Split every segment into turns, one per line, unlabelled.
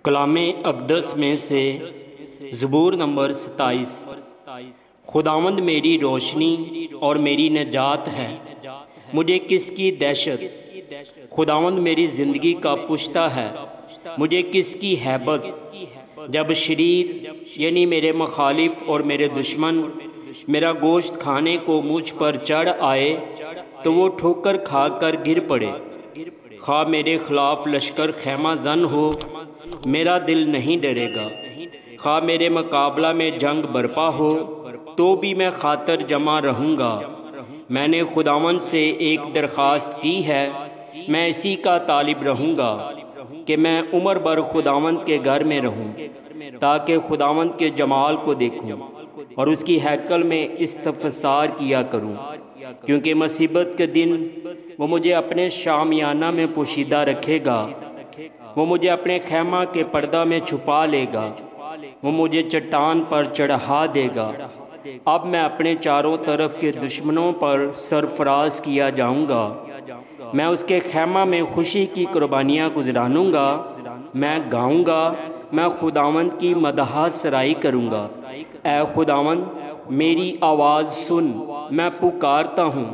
कलाम अक़दस में से ज़बूर नंबर 27। खुदावंद मेरी रोशनी और मेरी निजात है, मुझे किसकी दहशत। खुदावंद मेरी ज़िंदगी का पुश्ता है, मुझे किसकी हैबत। जब शरीर यानी मेरे मुखालिफ और मेरे दुश्मन मेरा गोश्त खाने को मुझ पर चढ़ आए तो वो ठोकर खा कर गिर पड़े। खा मेरे खिलाफ लश्कर खैमा जन हो, मेरा दिल नहीं डरेगा। खा मेरे मुकाबला में जंग बरपा हो तो भी मैं खातर जमा रहूँगा। मैंने खुदावंद से एक दरख्वास्त की है, मैं इसी का तालिब रहूँगा कि मैं उम्र भर खुदावंद के घर में रहूँ, ताकि खुदावंद के जमाल को देखूँ और उसकी हैकल में इस्तफ़सार किया करूँ। क्योंकि मुसीबत के दिन वो मुझे अपने शामियाना में पोशीदा रखेगा, वो मुझे अपने खैमा के पर्दा में छुपा लेगा, वो मुझे चट्टान पर चढ़ा देगा। अब मैं अपने चारों तरफ के दुश्मनों पर सरफराज किया जाऊंगा। मैं उसके खैमा में खुशी की कुर्बानियाँ गुजरानूँगा। मैं गाऊंगा, मैं खुदावंद की मदह सराई करूँगा। ऐ खुदावंद मेरी आवाज़ सुन, मैं पुकारता हूँ,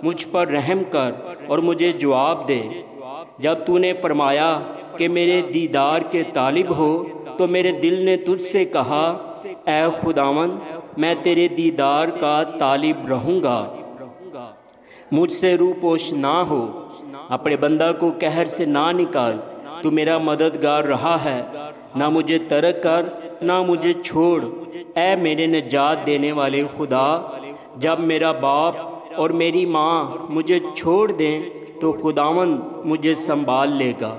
मुझ पर रहम कर और मुझे जवाब दे। जब तूने फरमाया कि मेरे दीदार के तालिब हो तो मेरे दिल ने तुझसे कहा, ऐ खुदावंद मैं तेरे दीदार का तालिब रहूँगा। मुझसे रूपोश ना हो, अपने बंदा को कहर से ना निकाल। तू मेरा मददगार रहा है, ना मुझे तर्क कर ना मुझे छोड़। ऐ मेरे निजात देने वाले खुदा, जब मेरा बाप और मेरी माँ मुझे छोड़ दें तो खुदावंद मुझे संभाल लेगा।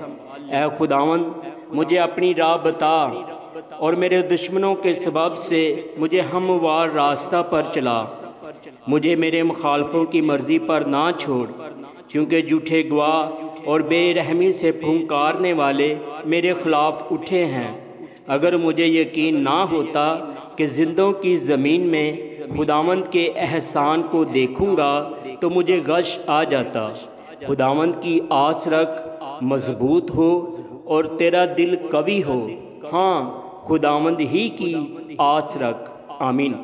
ऐ खुदावंद मुझे अपनी राह बता और मेरे दुश्मनों के सबब से मुझे हमवार रास्ता पर चला। मुझे मेरे मुखालफों की मर्ज़ी पर ना छोड़, क्योंकि झूठे गवाह और बेरहमी से फुंकारने वाले मेरे ख़िलाफ़ उठे हैं। अगर मुझे यकीन ना होता कि ज़िंदों की ज़मीन में खुदावंद के एहसान को देखूँगा तो मुझे गश आ जाता। खुदावंद की आस रख, मजबूत हो और तेरा दिल कवी हो। हाँ, खुदावंद ही की आस रख। आमीन।